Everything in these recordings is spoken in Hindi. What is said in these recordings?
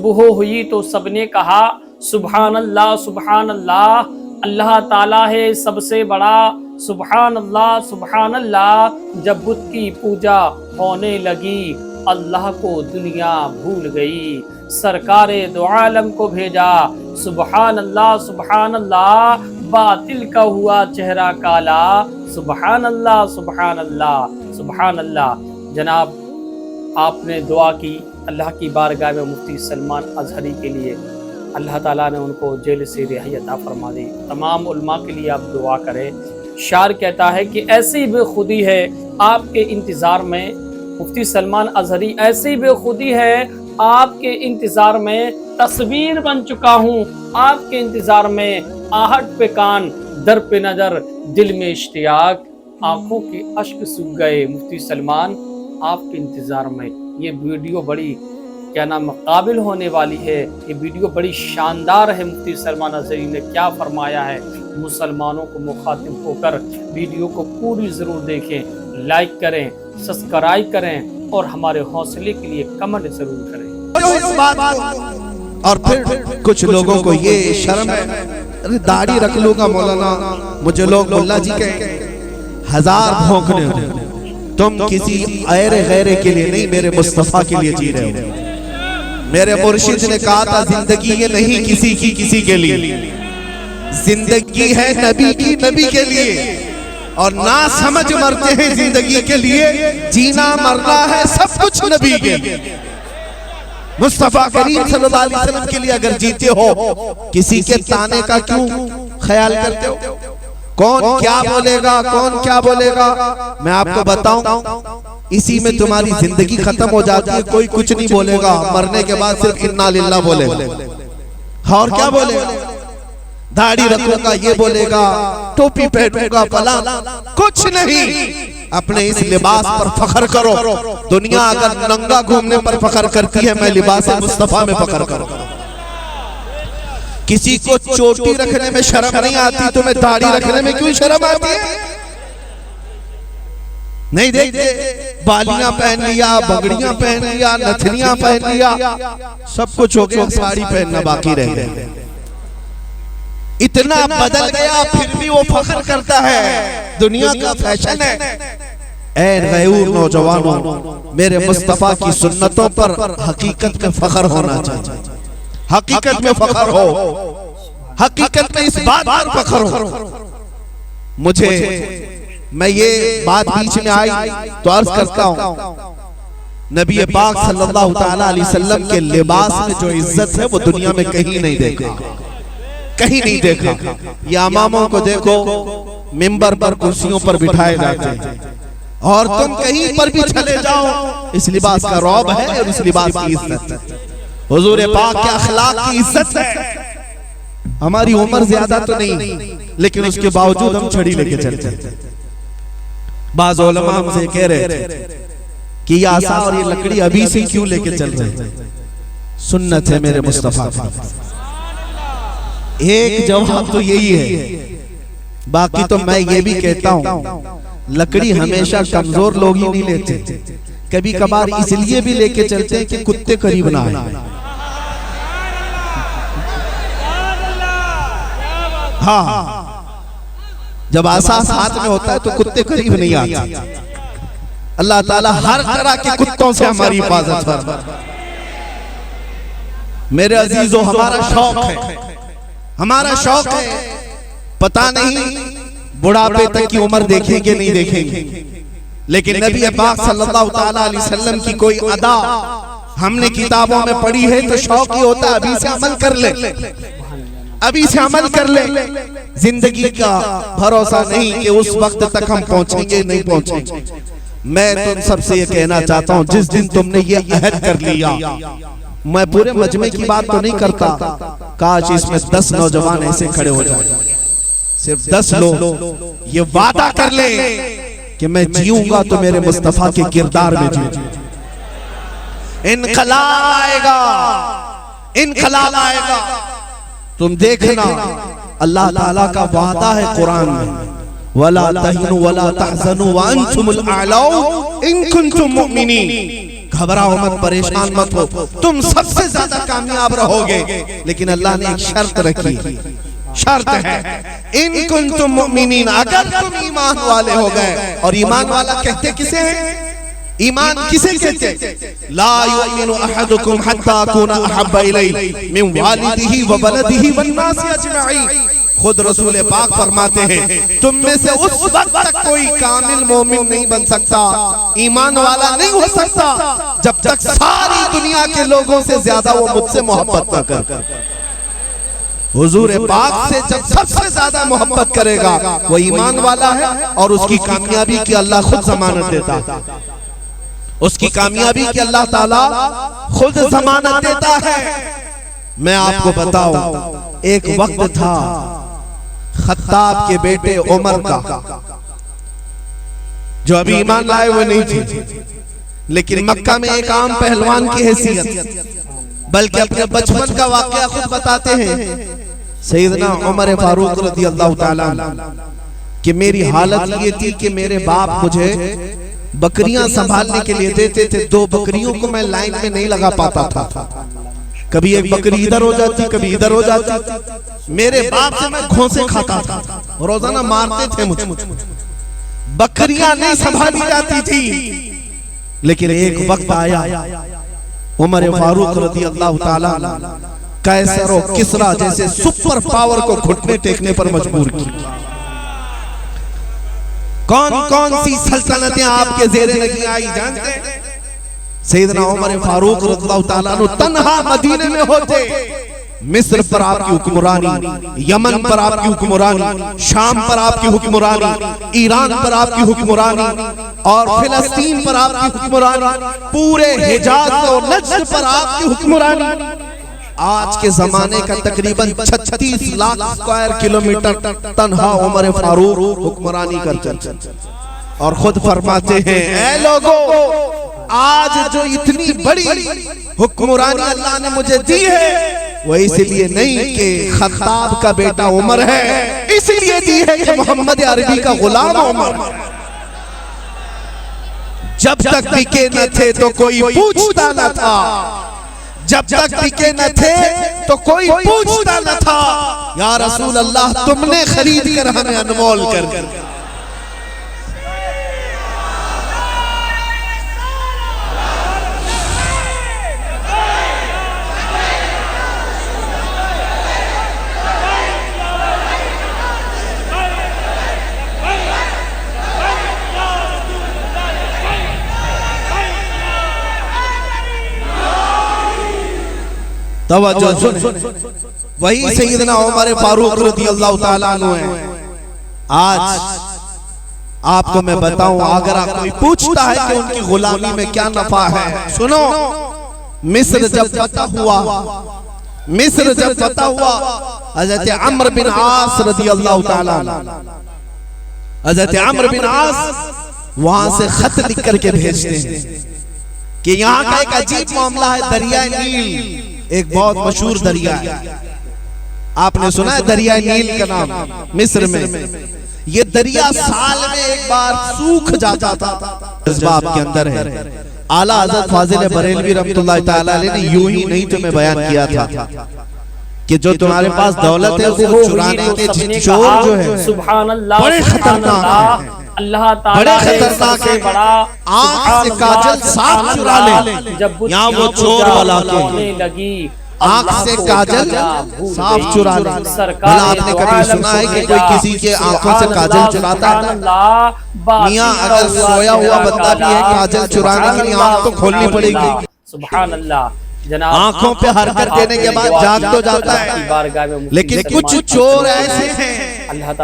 सुबह हुई तो सबने कहा सुभान अल्लाह सुभान अल्लाह, अल्लाह ताला है सबसे बड़ा, सुभान अल्लाह सुभान अल्लाह। जब बुत की पूजा होने लगी अल्लाह को दुनिया भूल गई, सरकारे दो आलम को भेजा सुभान अल्लाह सुभान अल्लाह। बातिल का हुआ चेहरा काला, सुभान अल्लाह सुभान अल्लाह सुभान अल्लाह। जनाब आपने दुआ की अल्लाह की बारगाह में मुफ्ती सलमान अजहरी के लिए, अल्लाह ताला ने उनको जेल से रिहाई अता फरमा दी। तमाम उलमा के लिए आप दुआ करें। शार कहता है कि ऐसी बेखुदी है आपके इंतज़ार में, मुफ्ती सलमान अजहरी ऐसी बेखुदी है आपके इंतज़ार में, तस्वीर बन चुका हूँ आपके इंतज़ार में, आहट पे कान दर पे नज़र दिल में इश्तियाक, आंखों के अश्क सूख गए मुफ्ती सलमान आपके इंतज़ार में। ये वीडियो बड़ी क्या नाम काबिल होने वाली है, ये वीडियो बड़ी शानदार है। मुफ्ती सलमान अजहरी ने क्या फरमाया है, मुसलमानों को मुखातिब होकर वीडियो को पूरी ज़रूर देखें, लाइक करें, सब्सक्राइब करें और हमारे हौसले के लिए कमेंट ज़रूर करें। और फिर कुछ लोगों को ये शर्म है, अरे दाढ़ी रख लूंगा मौलाना, मुझे लोग मुल्ला जी कहेंगे, हजार भौंकने हो। तुम किसी ऐरे गैरे के लिए नहीं, मेरे मुस्तफा के लिए जी रहे हो। मेरे मुर्शिद ने कहा था जिंदगी ये नहीं किसी की किसी के लिए, जिंदगी है नबी की नबी के लिए। और ना समझ मरते हैं जिंदगी के लिए, जीना मरना है सब कुछ नबी के लिए। मुस्तफा करीम सल्लल्लाहु अलैहि वसल्लम के लिए अगर जीते हो, किसी के ताने का क्यों ख्याल करते हो? कौन क्या बोलेगा, कौन क्या बोलेगा, मैं आपको बताऊं, इसी में तुम्हारी जिंदगी खत्म हो जाती है। कोई कुछ नहीं बोलेगा, मरने के बाद सिर्फ इन्ना लिल्लाह बोलेगा। और क्या बोलेगा? दाढ़ी रखूंगा ये बोलेगा, टोपी पहनूंगा फला, कुछ नहीं। अपने इस लिबास पर फख्र करो। दुनिया अगर नंगा घूमने पर फख्र करती है, मैं लिबास मुस्तफा में फख्र करूं। किसी को चोटी रखने में शर्म नहीं आती, तुम्हें दाढ़ी रखने में क्यों शर्म आती है? नहीं देखते, बालियां पहन लिया, बगड़ियां पहन लिया, नथनियां पहन लिया, सब कुछ हो गया, साड़ी पहनना बाकी रह गया। इतना बदल गया फिर भी वो फख्र करता है, दुनिया का फैशन है। ऐ गयूर नौजवानों, मेरे मुस्तफा की सुन्नतों पर हकीकत में फख्र होना चाहिए। हकीकत में फख्र हो, हकीकत में इस बात पर फख्र हो। मुझे, मैं ये बात बीच में आई तो अर्ज करता हूँ, नबी पाक सल्लल्लाहु ताला अलैहि वसल्लम के लिबास में जो इज्जत है वो दुनिया में कहीं नहीं देखा, कहीं नहीं देखा। ये इमामों को देखो, मिंबर पर कुर्सियों पर बिठाए जाते हैं, और तुम कहीं पर भी चले जाओ, इस लिबास का रौब है और इस लिबास की इज्जत है। हुजूर पाक के अखलाक की इज्जत है। हमारी उम्र ज्यादा तो नहीं, लेकिन उसके बावजूद हम छड़ी लेके चलते हैं। बाज़ उलमा हमसे कह रहे थे कि ये आसा और ये लकड़ी अभी से क्यों लेके चल रहे हैं? सुन्नत है मेरे मुस्तफा की। एक जवाब तो यही है, बाकी तो मैं ये भी कहता हूँ, लकड़ी हमेशा कमजोर लोग ही नहीं लेते, कभी कभार इसलिए भी लेके चलते हैं कि कुत्ते करीब ना आए। हाँ, जब आसा हाथ में होता है तो कुत्ते करीब नहीं आते। अल्लाह ताला हर तरह के कुत्तों से हमारी हिफाजत फरमाए। मेरे अजीजों, हमारा शौक है, हमारा शौक है, पता नहीं बुढ़ापे तक की उम्र देखेंगे नहीं देखेंगे, लेकिन नबी पाक सल्लल्लाहु ताला अलैहि वसल्लम की कोई अदा हमने किताबों में पढ़ी है तो शौक ही होता है अभी से अमल कर ले, अभी से अमल कर ले। जिंदगी का भरोसा नहीं कि उस वक्त तक हम पहुंचेंगे नहीं पहुंचेंगे। मैं तुम सबसे ये कहना चाहता हूं, जिस दिन तुमने ये अहद कर लिया, मैं पूरे मजमे की बात तो नहीं करता, काश इसमें 10 नौजवान ऐसे खड़े हो जाए, सिर्फ 10 लोग ये वादा कर ले कि मैं जीऊंगा तो मेरे मुस्तफा के किरदार में जीऊंगा। इनकलाब आएगा, इनकलाब आएगा। तुम देखना, अल्लाह ताला का वादा है कुरान में, वला तहिनु वला तहज़नु व अंतुमुल अअलौ इन कुंतुम मुमिनीन। घबराओ मत, परेशान मत हो, तुम सबसे ज्यादा कामयाब रहोगे। लेकिन अल्लाह ने एक शर्त रखी, शर्त है इन कुंतुम मुमिनीन, अगर तुम ईमान वाले हो गए। और ईमान वाला कहते किसे हैं? ईमान किसे कहते? ला युमिनु अहदुकुम हत्ता अकूना अहब्बा इलैहि मिन वालिदिही व वलदिही वन नासी अजमईन। खुद रसूल पाक फरमाते हैं तुम में से उस वक्त तक कोई कामिल मोमिन नहीं बन सकता, ईमान वाला नहीं हो सकता, जब तक सारी दुनिया के लोगों से ज्यादा वो मुझसे मोहब्बत न कर। हुजूर पाक से जब सबसे ज्यादा मोहब्बत करेगा वो ईमान वाला है, और उसकी कामयाबी की अल्लाह खुद जमानत देता है, उसकी कामयाबी की अल्लाह ताला खुद जमानत देता है। मैं आपको बताऊं, एक वक्त था खत्ताब के बेटे उमर का, जो अभी ईमान लाए हुए नहीं थे, लेकिन मक्का में एक आम पहलवान की हैसियत, बल्कि अपने बचपन का वाकया खुद बताते हैं सैयदना उमर फारूक रज़ी अल्लाह ताला कि मेरी हालत ये थी कि मेरे बाप मुझे बकरियां संभालने के लिए देते थे। 2 बकरियों को मैं लाइन में नहीं लगा पाता था, कभी एक बकरी इधर हो जाती, कभी इधर हो जाती। मेरे बाप से मैं घोंसे खाता था, रोजाना मारते थे मुझे, बकरियां नहीं संभाली जाती थी। लेकिन एक वक्त आया, उमर फारूक रज़ी अल्लाह ताला कैसर और किसरा जैसे सुपर पावर को घुटने टेकने पर मजबूर किया। कौन कौन सी सल्तनतें आपके ज़ेरे लगी आई जानते हैं? सैयदना उमर फारूक रज़ियल्लाहु ताला अन्हु तन्हा मदीने में होते, मिस्र पर आपकी हुक्मरानी, यमन पर आपकी हुक्मरानी, शाम पर आपकी हुक्मरानी, ईरान पर आपकी हुक्मरानी, और फिलिस्तीन पर आपकी हुक्मरानी, पूरे हिजाज और नज्द पर आपकी हुक्मरानी। आज के जमाने का तकरीबन 36 लाख स्क्वायर किलोमीटर तन्हा उमर फारूक हुक्मरानी करते, और खुद फरमाते हैं ऐ लोगों, आज जो इतनी बड़ी हुक्मरानी अल्लाह ने मुझे दी है वो इसलिए नहीं कि खत्ताब का बेटा उमर है, इसलिए दी है कि मोहम्मद अरबी का गुलाम उमर। जब तक बिके न थे तो कोई पूछता न था, जब तक बिके न थे तो कोई पूछता न था। या रसूल अल्लाह, तुमने खरीद कर हमें अनमोल कर दिया। तवज्जो सुन, वही सैयदना उमर फारूक रज़ियल्लाहु ताला अन्हु है। आज आपको मैं बताऊं, अगर आप कोई पूछता है कि उनकी गुलामी में क्या नफा है, सुनो, मिस्र जब फतह हुआ, मिस्र जब फतह हुआ, हज़रत अम्र बिन आस रज़ियल्लाहु ताला, हज़रत अम्र बिन आस वहां से खत लिख करके भेजते हैं कि यहाँ का एक अजीब मामला है। दरिया नील एक बहुत मशहूर दरिया है, आपने सुना है दरिया नील का नाम? मिस्र में ये दरिया साल में एक बार सूख जाता था। जज्बात के अंदर है। आला हज़रत फाजिल बरेलवी रहमतुल्लाह तआला अलैह ने यूं ही नहीं तुम्हें बयान किया था कि जो तुम्हारे पास दौलत है उसको चुराने के चोर जो है सुभान अल्लाह, बड़े खतरनाक हैं, अल्लाह ताला बड़े खतरनाक है। बड़ा आंख से काजल साफ चुरा ले, जब यहाँ वो चोर वाला के लगी, आंख से काजल साफ चुरा ले। भला आपने कभी सुना है कि कोई किसी के आंखों से काजल चुराता है? मियां अगर सोया हुआ बंदा भी है, काजल चुराने के लिए आंख तो खोलनी पड़ेगी। सुभान अल्लाह, जनाब आंखों पे हरकत देने के बाद जाग तो जाता है, लेकिन कुछ चोर ऐसे हैं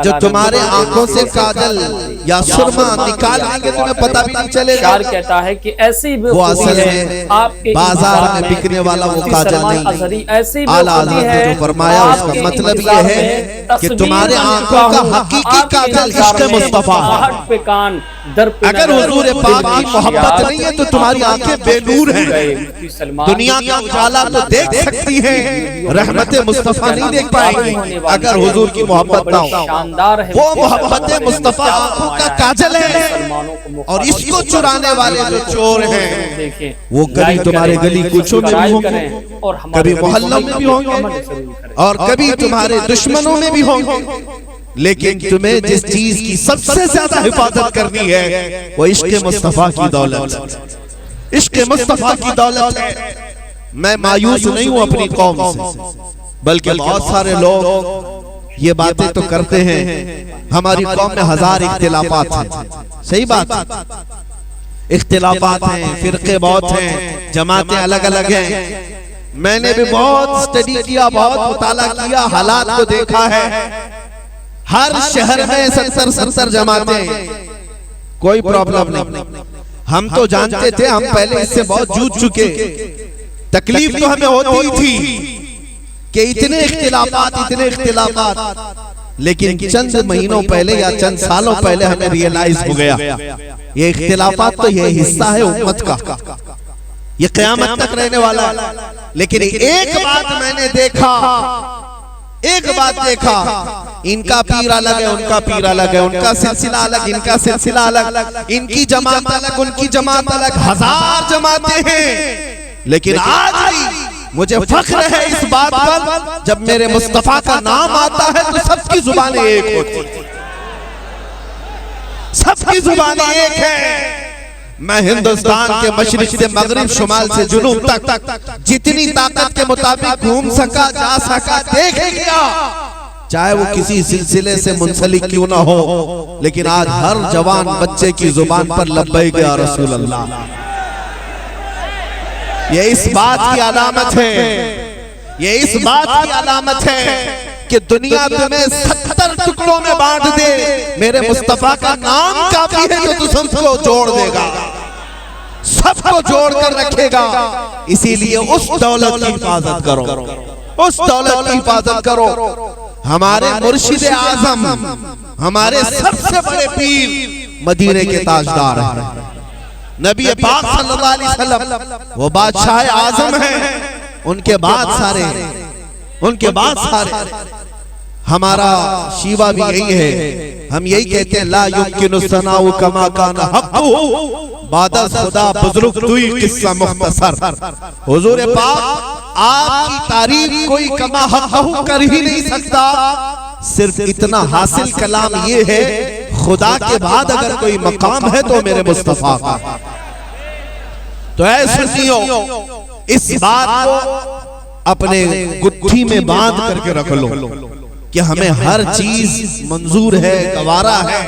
जो तुम्हारे आंखों से काजल या सुरमा निकाल देंगे, तुम्हें पता भी नहीं चलेगा। शायर कहता है कि ऐसी वो असल में बाजार में बिकने वाला वो काजल नहीं, ऐसी आला हज़रत ने जो फरमाया उसका मतलब ये है कि तुम्हारे आंखों का हकीकी काजल इश्क़ मुस्तफा पे कान दर पे अगर हुजूर पाक की मोहब्बत नहीं है तो तुम्हारी आंखें बेनूर हैं। दुनिया का उजाला तो देख सकती हैं, रहमत मुस्तफा नहीं देख पाएंगी अगर हुजूर की मोहब्बत ना हो। शानदार है वो मोहब्बत मुस्तफा आंखों का काजल है, और इसको चुराने वाले जो चोर हैं वो कभी तुम्हारे गली कूचों में भी होंगे, कभी मोहल्लों में भी होंगे, और कभी तुम्हारे दुश्मनों में भी होंगे। लेकिन तुम्हें जिस चीज की सबसे ज्यादा हिफाजत करनी है वो इश्क मुस्तफा की दौलत, इश्क मुस्तफा की दौलत है। मैं मायूस नहीं हूं अपनी कौम से, बल्कि बहुत सारे लोग ये बातें तो करते हैं हमारी कौम में हजार इख्तिलाफात हैं। सही बात, इख्तिलाफात हैं, फिरके बहुत हैं, जमातें अलग अलग हैं। मैंने भी बहुत स्टडी किया, बहुत मुताला किया, हालात को देखा है। हर शहर में 70 जमातें, कोई प्रॉब्लम नहीं। हम तो जानते थे, हम पहले इससे बहुत जूझ चुके। तकलीफ तो हमें होती थी कि इतने इख्तिलाफात, लेकिन चंद महीनों पहले या चंद सालों पहले हमें रियलाइज हो गया ये इख्तिलाफात तो ये हिस्सा है उम्मत का, ये क़यामत तक रहने वाला है। लेकिन एक बात मैंने देखा, इनका पीर अलग है, उनका पीर अलग है, उनका सिलसिला अलग, इनका सिलसिला अलग, इनकी जमात अलग, उनकी जमात अलग, हजार जमातें हैं। लेकिन आज भी मुझे फख्र है इस बात पर, जब मेरे मुस्तफा का नाम आता है तो सबकी जुबानें एक होती, सबकी जुबानें एक है। मैं हिंदुस्तान के मशरिक से मगरिब, शुमाल से जुनूब तक जितनी ताकत के मुताबिक घूम सका, जा सका, देख लिया, चाहे वो किसी सिलसिले से मुंसलिक क्यों ना हो। लेकिन आज हर जवान बच्चे की जुबान पर लब्बैक या रसूल अल्लाह, ये इस बात की अलामत है, ये इस बात की अलामत है कि दुनिया तुम्हें 70 टुकड़ों में बांट दे, मेरे मुस्तफा का नाम काफी है जो तुम सबको जोड़ देगा, सबको जोड़ कर रखेगा। इसीलिए उस दौलत की हिफाजत करो, उस दौलत की हिफाजत करो। हमारे मुर्शिद आजम, हमारे सबसे बड़े पीर मदीने के ताजदार हैं, नबी पाक सल्लल्लाहु अलैहि वसल्लम वो बादशाह आजम हैं। उनके बाद सारे हमारा शीवा भी यही है, हम यही कहते हैं ला युमकिनु सनाउ कमा काना हक़्क़ु बादा खुदा बुज़ुर्ग दुई किस्सा मुख्तसर। हुजूर पाक आपकी तारीफ कोई कमा हक़्क़ु कर ही नहीं सकता, सिर्फ इतना हासिल कलाम ये है, खुदा के बाद अगर कोई मकाम है तो मेरे मुस्तफा का। तो ऐ सुनियो, इस बात को अपने गुत्थी में बांध करके रख लो कि हमें हर चीज मंजूर है, गवारा है,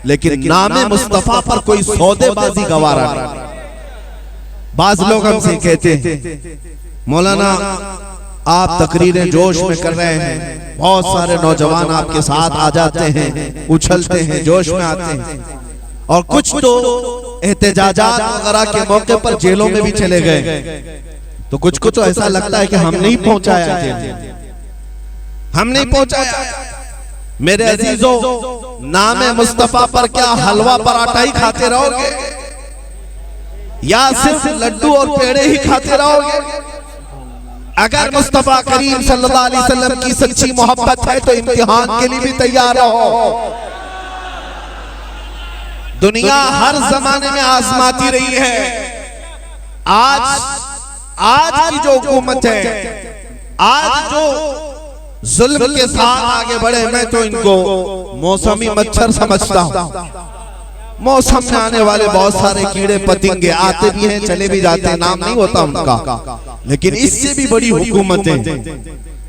लेकिन नामे मुस्तफा पर कोई सौदेबाजी गवारा नहीं। बाज लोग हमसे कहते हैं मौलाना आप तकरीरें जोश में कर रहे हैं, बहुत सारे नौजवान आपके साथ आ जाते हैं, उछलते हैं, जोश में आते हैं, और कुछ तो एहतजाजात वगैरह के मौके पर जेलों में भी चले गए। तो कुछ को तो ऐसा लगता है कि हम नहीं पहुंचाया, हम नहीं पहुंचाया। मेरे अजीजों, नामे मुस्तफा पर क्या हलवा पराठा ही खाते रहोगे या सिर्फ लड्डू और पेड़े ही खाते रहोगे? अगर मुस्तफा करीम सल्लल्लाहु अलैहि वसल्लम की सच्ची मोहब्बत है तो इम्तिहान के लिए भी तैयार रहो। दुनिया हर जमाने में आजमाती रही है। आज की जो हुकूमत है, आज जो जुल्म के साथ आगे बढ़े, मैं तो इनको मौसमी मच्छर समझता हूँ। मौसम में आने वाले बहुत सारे कीड़े पतिंगे आते भी हैं, चले भी जाते हैं, नाम नहीं होता उनका, लेकिन इससे भी बड़ी हुकूमतें,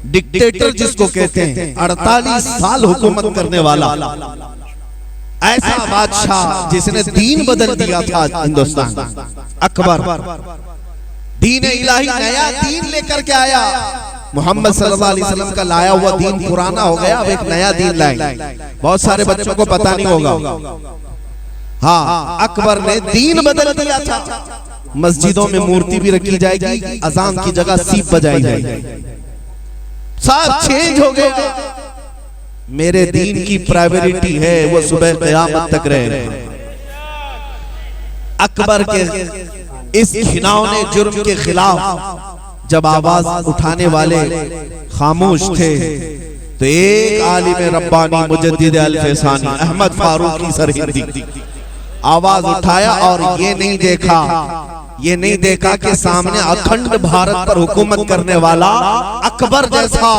डिक्टेटर जिसको कहते हैं, 48 साल हुकूमत करने वाला ऐसा बादशाह जिसने दीन बदल दिया था हिंदुस्तान, अकबर, दीन इलाही नया दीन लेकर के आया। मोहम्मद सल्लल्लाहु अलैहि वसल्लम का लाया हुआ दीन पुराना हो गया, अब एक नया दीन लाए। बहुत सारे बच्चों को पता नहीं होगा, हाँ, अकबर ने दीन बदल दिया था। मस्जिदों में मूर्ति भी रखी जाएगी, अजान की जगह सीप बजाई जाएगी, सब चेंज हो गया। मेरे दीन की प्रायोरिटी है वो सुबह क़यामत तक रहे। अकबर के इस घिनौने जुर्म के खिलाफ जब आवाज उठाने वाले खामोश थे तो एक आलिम रब्बानी मुजद्दिद अल-फैसानी अहमद फारूकी सरहिंदी आवाज उठाया और ये नहीं देखा कि सामने अखंड भारत पर हुकूमत करने वाला अकबर जैसा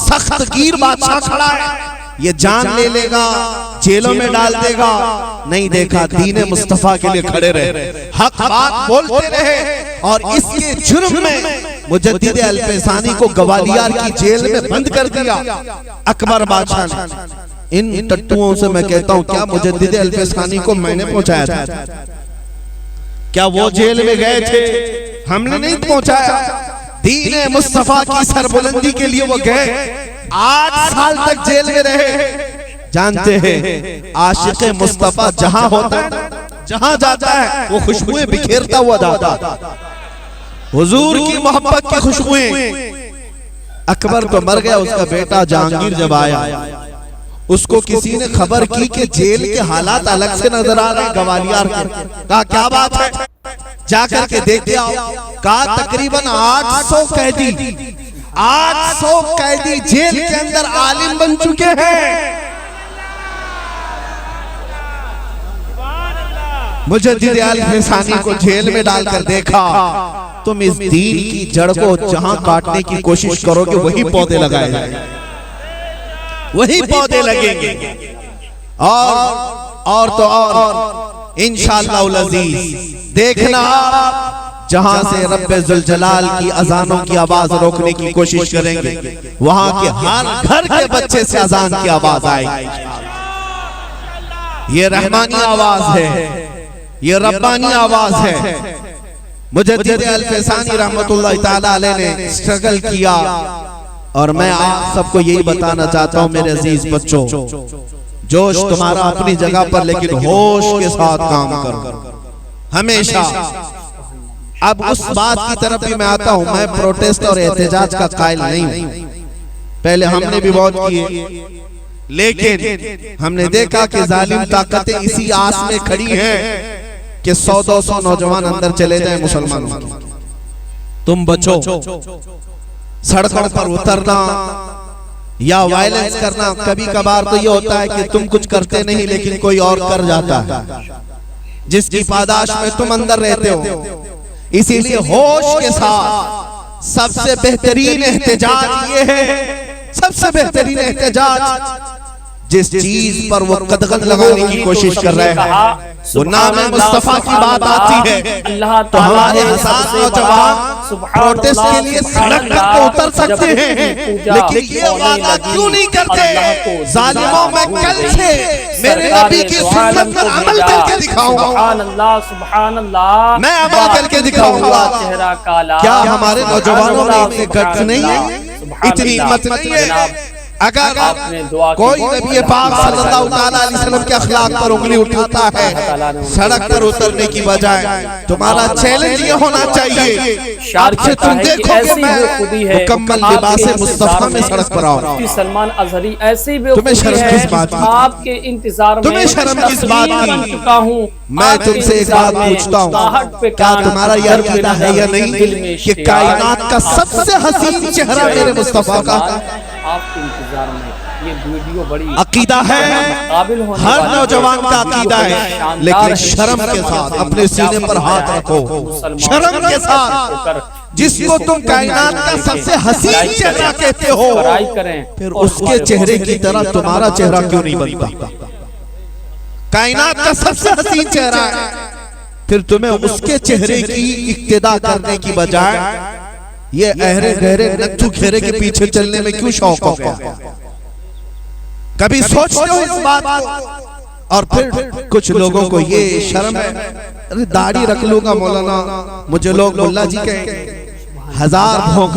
सख्त गिर बादशाह खड़ा है, ये जान ले लेगा, जेलों में डाल देगा। नहीं देखा, दीन मुस्तफा के लिए खड़े रहे, हक बात बोलते रहे और इसके जुर्म में मुजद्दिद अल-फैसानी को ग्वालियर की जेल में बंद कर दिया अकबर बादशाह ने। इन टट्टुओं से मैं कहता हूं, क्या मुजद्दिद अल-फैसानी को मैंने पहुंचाया था? क्या वो जेल में गए थे? हमने नहीं पहुंचाया। दीन मुस्तफा की सरबुलंदी के लिए वो गए, 8 साल तक जेल में रहे। जानते हैं आशिक मुस्तफा जहां होता है, जहां जाता है, वो खुशबुएं बिखेरता हुआ जाता है, हुजूर की मोहब्बत की खुशबुएं। अकबर तो मर गया, उसका बेटा जहांगीर जब आया, उसको किसी ने खबर की कि जेल के हालात अलग से नजर आ रहे हैं ग्वालियर के। कहा क्या बात है, जाकर के देख आओ। कहा तकरीबन 800 कैदी जेल के अंदर आलिम बन चुके हैं। मुजद्दिद अल-फैसानी को जेल में डालकर देखा, तुम इस दीन की जड़ को जहां काटने की कोशिश करोगे वही पौधे लगाए जाएंगे, वही पौधे लगेंगे। और तो और इंशाअल्लाह अज़ीज देखना, जहां से रब्बे जुल जलाल की अजानों की आवाज रोकने की कोशिश करेंगे, वहां के हर घर के बच्चे से अजान की आवाज आएगी। ये रहमानी आवाज है, ये रब्बानी आवाज है। मुजद्दिद अल-फैसानी रहमतुल्लाह ताला अलैह ने स्ट्रगल किया और मैं आप सबको यही बताना चाहता हूं मेरे अजीज बच्चों, जोश तुम्हारा अपनी जगह पर, लेकिन होश के साथ काम करो हमेशा। अब उस बात की तरफ भी मैं आता हूं, मैं प्रोटेस्ट और एहतजाज का कायल नहीं हूं, पहले हमने भी बहुत किए, लेकिन हमने देखा कि जालिम ताकतें इसी आस में खड़ी हैं कि 100-200 नौजवान अंदर चले जाए मुसलमानों की। तुम बचो, सड़कों पर उतरना या वायलेंस करना, कभी कभार तो ये होता है कि तुम कुछ करते नहीं लेकिन कोई और कर जाता है, जिसकी पादाश में तुम अंदर रहते हो। इसीलिए होश के साथ सबसे बेहतरीन एहतजाज ये है, सबसे बेहतरीन एहतजाज जिस चीज पर वो कदगन लगाने की कोशिश कर रहे हैं, वो नाम मुस्तफा की बात आती है, तो हमारे हजार नौजवान प्रोटेस्ट के लिए सड़क पर तो उतर सकते हैं, लेकिन ये वादा क्यों नहीं करते, जालिमों मैं कल से मेरे नबी की सुन्नत पर अमल करके दिखाऊंगा, मैं अमल करके दिखाऊंगा। क्या हमारे नौजवानों में इतने गट्स नहीं है, इतनी हिम्मत नहीं है? अगर कोई नबी पाक सल्लल्लाहु अलैहि वसल्लम के अखलाक पर उंगली उठाता है सड़क पर उतरने की बजाय, तुम्हारा चैलेंज ये होना चाहिए, आपसे तुम देखो कि मैं मुकम्मल लिबास मुस्तफा में सड़क पर आऊं। सलमान अजहरी ऐसी तुम्हें शर्म किस बात की? आपके इंतजार में तुम्हें शर्म किस बात की? चुका हूं। मैं तुमसे एक बात पूछता हूँ, क्या तुम्हारा यह अकीदा है या नहीं कि कायनात का सबसे हसीन चेहरा मेरे मुस्तफा का? आपके इंतजार में ये वीडियो बड़ी अकीदा है, हर नौजवान का अकीदा है, लेकिन शर्म के साथ अपने सीने पर हाथ रखो, शर्म के साथ। जिसको तुम कायनात का सबसे हसीन चेहरा कहते हो, फिर उसके चेहरे की तरह तुम्हारा चेहरा क्यों नहीं बनता? कायनात का सबसे हसीन चेहरा है, फिर तुम्हें उसके चेहरे की इक्तिदा करने की बजाय ये अहरे गहरे नच्चू खेरे के पीछे चलने में क्यों शौक हो गया? कभी सोचते हो इस बात को? और फिर कुछ लोगों को ये शर्म है, अरे दाढ़ी रख लूंगा मौलाना, मुझे लोग मुल्ला जी कहेंगे, हजार भौंक